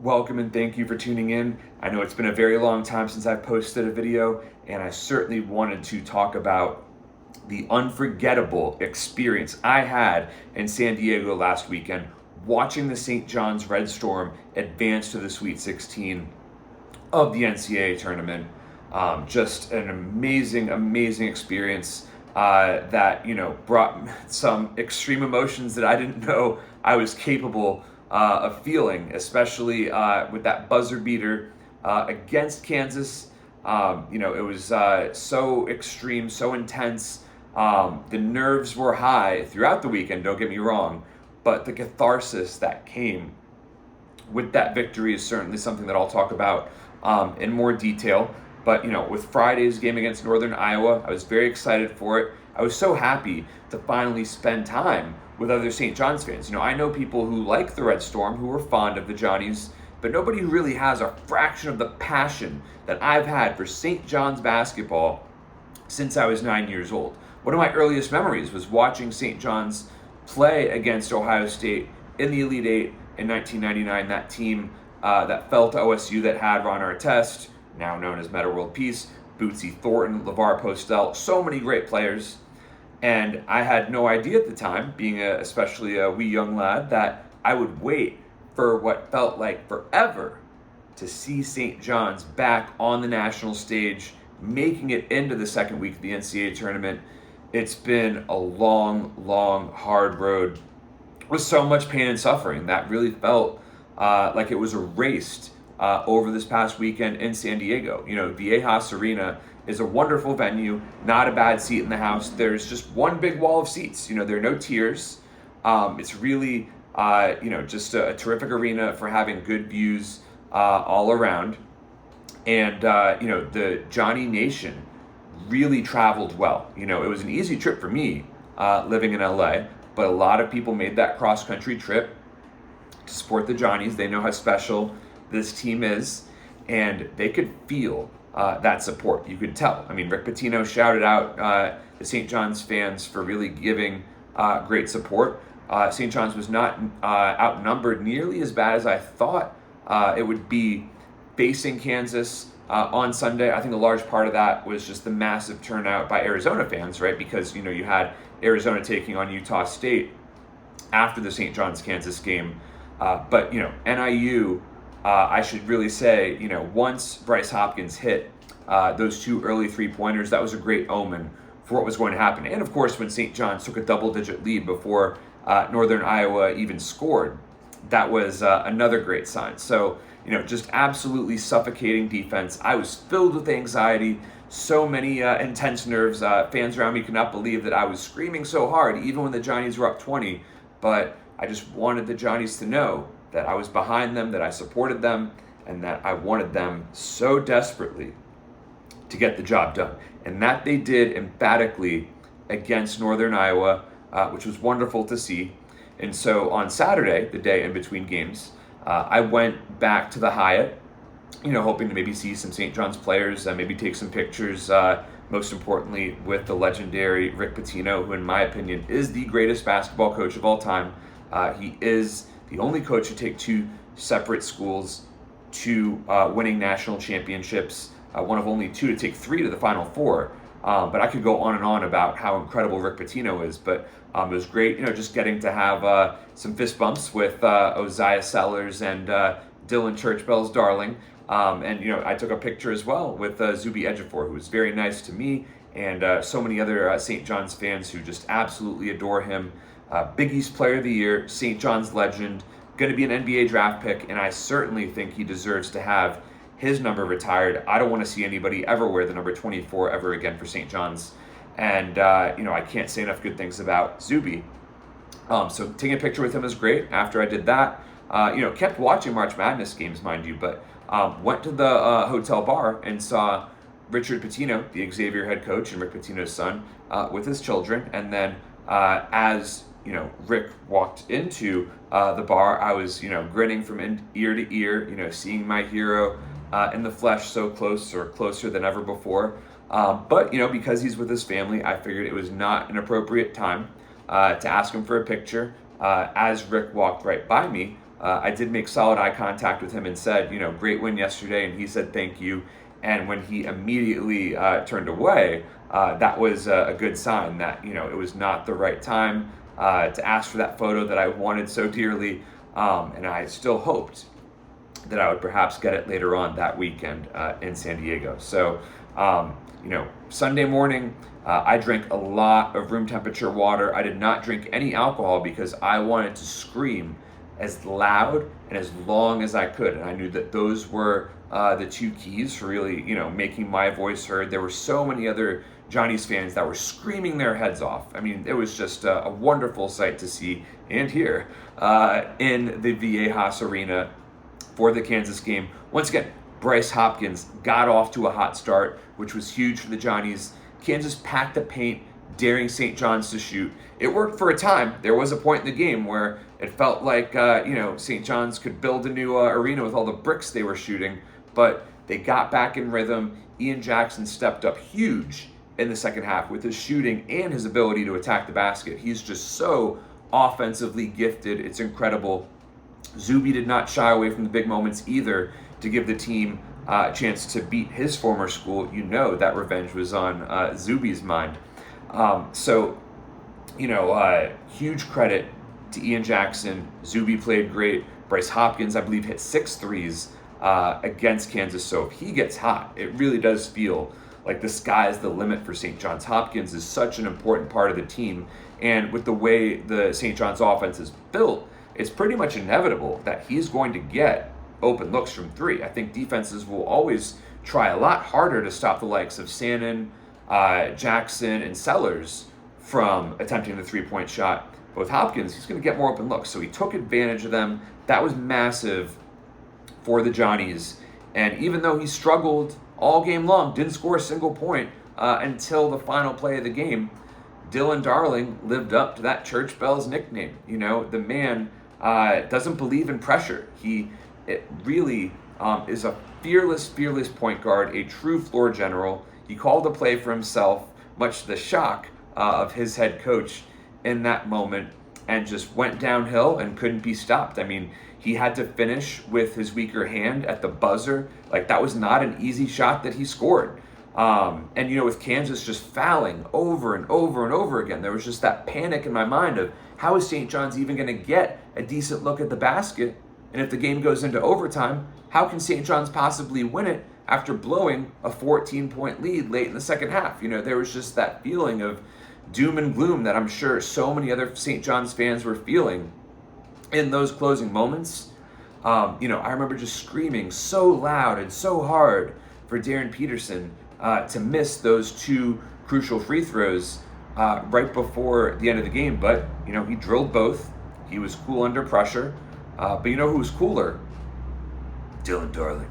Welcome and thank you for tuning in. I know it's been a very long time since I've posted a video, and I certainly wanted to talk about the unforgettable experience I had in San Diego last weekend watching the St. John's Red Storm advance to the Sweet 16 of the NCAA tournament. Just an amazing, amazing experience that brought some extreme emotions that I didn't know I was capable of feeling, especially with that buzzer beater against Kansas. It was so extreme, so intense. The nerves were high throughout the weekend. Don't get me wrong, but the catharsis that came with that victory is certainly something that I'll talk about in more detail. But with Friday's game against Northern Iowa, I was very excited for it. I was so happy to finally spend time with other St. John's fans. I know people who like the Red Storm, who are fond of the Johnnies, but nobody who really has a fraction of the passion that I've had for St. John's basketball since I was 9 years old. One of my earliest memories was watching St. John's play against Ohio State in the Elite Eight in 1999. That team that fell to OSU that had Ron Artest, now known as Metta World Peace, Bootsy Thornton, LeVar Postel, so many great players. And I had no idea at the time, being especially a wee young lad, that I would wait for what felt like forever to see St. John's back on the national stage, making it into the second week of the NCAA tournament. It's been a long, long, hard road with so much pain and suffering that really felt like it was erased over this past weekend in San Diego. Viejas Arena is a wonderful venue, not a bad seat in the house. There's just one big wall of seats. There are no tiers. It's really, just a terrific arena for having good views all around. And, the Johnny Nation really traveled well. It was an easy trip for me living in LA, but a lot of people made that cross-country trip to support the Johnnies. They know how special this team is, and they could feel that support. You could tell. Rick Pitino shouted out the St. John's fans for really giving great support. St. John's was not outnumbered nearly as bad as I thought it would be facing Kansas on Sunday. I think a large part of that was just the massive turnout by Arizona fans, right? Because, you had Arizona taking on Utah State after the St. John's Kansas game. But NIU, I should really say, once Bryce Hopkins hit those two early three-pointers, that was a great omen for what was going to happen. And of course, when St. John's took a double-digit lead before Northern Iowa even scored, that was another great sign. So, just absolutely suffocating defense. I was filled with anxiety, so many intense nerves. Fans around me could not believe that I was screaming so hard, even when the Johnnies were up 20. But I just wanted the Johnnies to know that I was behind them, that I supported them, and that I wanted them so desperately to get the job done. And that they did emphatically against Northern Iowa, which was wonderful to see. And so on Saturday, the day in between games, I went back to the Hyatt, hoping to maybe see some St. John's players, maybe take some pictures, most importantly with the legendary Rick Pitino, who in my opinion is the greatest basketball coach of all time. He is the only coach to take two separate schools to winning national championships, one of only two to take three to the Final Four. But I could go on and on about how incredible Rick Pitino is, but it was great, just getting to have some fist bumps with Oziah Sellers and Dylan Churchbell's darling. And I took a picture as well with Zuby Ejiofor, who was very nice to me, and so many other St. John's fans who just absolutely adore him. Big East Player of the Year, St. John's legend, going to be an NBA draft pick, and I certainly think he deserves to have his number retired. I don't want to see anybody ever wear the number 24 ever again for St. John's. And, I can't say enough good things about Zuby. So taking a picture with him is great. After I did that, kept watching March Madness games, mind you, but went to the hotel bar and saw Richard Pitino, the Xavier head coach, and Rick Pitino's son, with his children. And then as Rick walked into the bar, I was, grinning from ear to ear, seeing my hero in the flesh so close, or closer than ever before. But because he's with his family, I figured it was not an appropriate time to ask him for a picture as Rick walked right by me. I did make solid eye contact with him and said, great win yesterday, and he said thank you. And when he immediately turned away, that was a good sign that it was not the right time to ask for that photo that I wanted so dearly, and I still hoped that I would perhaps get it later on that weekend in San Diego. So, Sunday morning, I drank a lot of room temperature water. I did not drink any alcohol because I wanted to scream as loud and as long as I could. And I knew that those were the two keys for really, making my voice heard. There were so many other Johnny's fans that were screaming their heads off. I mean, it was just a wonderful sight to see and hear in the Viejas Arena for the Kansas game. Once again, Bryce Hopkins got off to a hot start, which was huge for the Johnnies. Kansas packed the paint, daring St. John's to shoot. It worked for a time. There was a point in the game where it felt like, St. John's could build a new arena with all the bricks they were shooting, but they got back in rhythm. Ian Jackson stepped up huge in the second half with his shooting and his ability to attack the basket. He's just so offensively gifted. It's incredible. Zuby did not shy away from the big moments either to give the team a chance to beat his former school. That revenge was on Zuby's mind. Huge credit to Ian Jackson. Zuby played great. Bryce Hopkins, I believe, hit 6 threes against Kansas. So if he gets hot, it really does feel like the sky's the limit for St. John's. Hopkins is such an important part of the team. And with the way the St. John's offense is built, it's pretty much inevitable that he's going to get open looks from three. I think defenses will always try a lot harder to stop the likes of Sannon, Jackson, and Sellers from attempting the three-point shot. But with Hopkins, he's going to get more open looks. So he took advantage of them. That was massive for the Johnnies. And even though he struggled all game long, didn't score a single point until the final play of the game, Dylan Darling lived up to that Church Bell's nickname. The man doesn't believe in pressure. It really is a fearless point guard, a true floor general. He called the play for himself, much to the shock of his head coach in that moment, and just went downhill and couldn't be stopped. I mean, he had to finish with his weaker hand at the buzzer. Like, that was not an easy shot that he scored. With Kansas just fouling over and over and over again, there was just that panic in my mind of how is St. John's even going to get a decent look at the basket? And if the game goes into overtime, how can St. John's possibly win it after blowing a 14-point lead late in the second half? There was just that feeling of doom and gloom that I'm sure so many other St. John's fans were feeling in those closing moments. I remember just screaming so loud and so hard for Darren Peterson to miss those 2 crucial free throws right before the end of the game. But, he drilled both. He was cool under pressure. But who was cooler? Dylan Darling.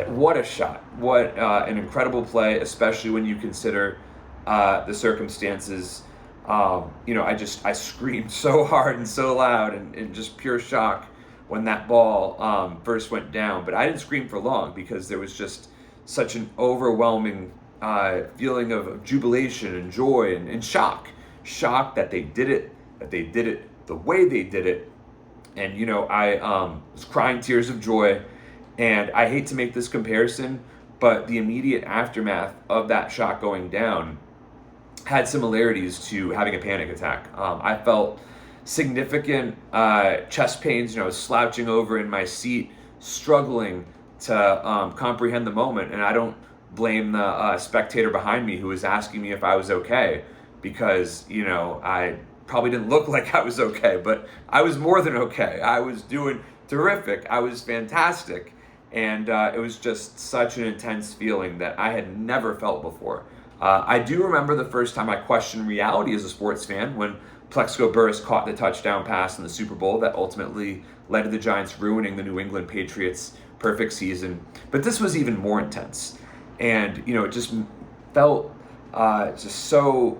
What a shot. What an incredible play, especially when you consider the circumstances. I screamed so hard and so loud and in just pure shock when that ball first went down. But I didn't scream for long because there was just such an overwhelming feeling of jubilation and joy and shock. Shock that they did it the way they did it. And, I was crying tears of joy. And I hate to make this comparison, but the immediate aftermath of that shot going down had similarities to having a panic attack. I felt significant chest pains. I was slouching over in my seat, struggling to comprehend the moment. And I don't blame the spectator behind me who was asking me if I was okay, because, I probably didn't look like I was okay, but I was more than okay. I was doing terrific. I was fantastic. And it was just such an intense feeling that I had never felt before. I do remember the first time I questioned reality as a sports fan when Plexico Burress caught the touchdown pass in the Super Bowl that ultimately led to the Giants ruining the New England Patriots' perfect season. But this was even more intense. And, it just felt just so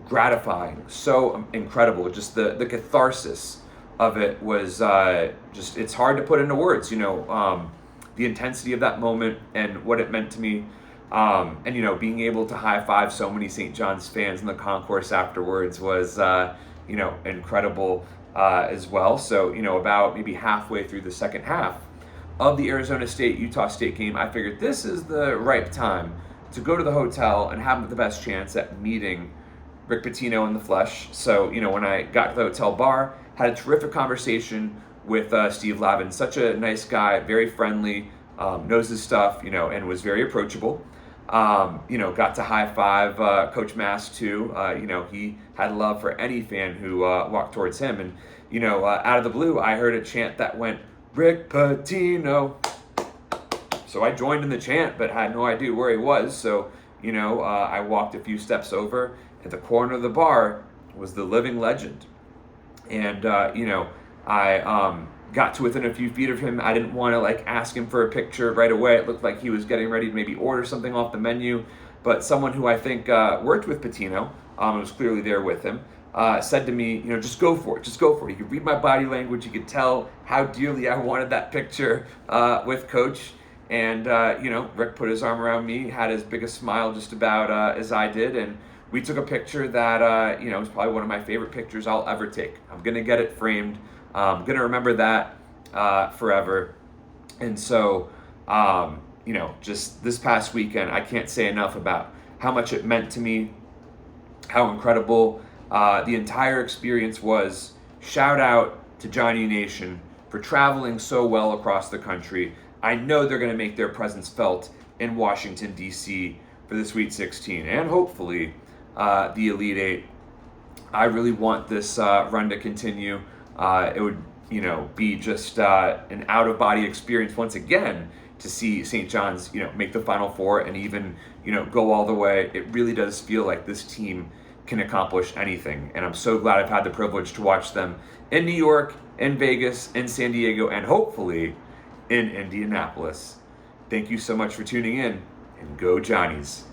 gratifying, so incredible. Just the catharsis of it was it's hard to put into words, the intensity of that moment and what it meant to me. And being able to high five so many St. John's fans in the concourse afterwards was incredible. as well. So, about maybe halfway through the second half of the Arizona State-Utah State game, I figured this is the right time to go to the hotel and have the best chance at meeting Rick Pitino in the flesh. So, when I got to the hotel bar, had a terrific conversation with Steve Lavin. Such a nice guy, very friendly, knows his stuff, and was very approachable. Got to high five Coach Mass too. He had love for any fan who walked towards him. And, out of the blue, I heard a chant that went, Rick Pitino. So I joined in the chant, but had no idea where he was. So, I walked a few steps over. At the corner of the bar was the living legend. And, I got to within a few feet of him. I didn't want to ask him for a picture right away. It looked like he was getting ready to maybe order something off the menu. But someone who I think worked with Pitino, was clearly there with him, said to me, just go for it. Just go for it. You could read my body language. You could tell how dearly I wanted that picture with Coach. And, Rick put his arm around me, had as big a smile just about as I did. And we took a picture that, is probably one of my favorite pictures I'll ever take. I'm going to get it framed. I'm going to remember that forever. And so, just this past weekend, I can't say enough about how much it meant to me, how incredible the entire experience was. Shout out to Johnny Nation for traveling so well across the country. I know they're going to make their presence felt in Washington, D.C. for the Sweet 16 and hopefully the Elite Eight. I really want this run to continue. It would, be just an out-of-body experience once again to see St. John's, make the Final Four and even, go all the way. It really does feel like this team can accomplish anything. And I'm so glad I've had the privilege to watch them in New York, in Vegas, in San Diego, and hopefully in Indianapolis. Thank you so much for tuning in, and go Johnnies.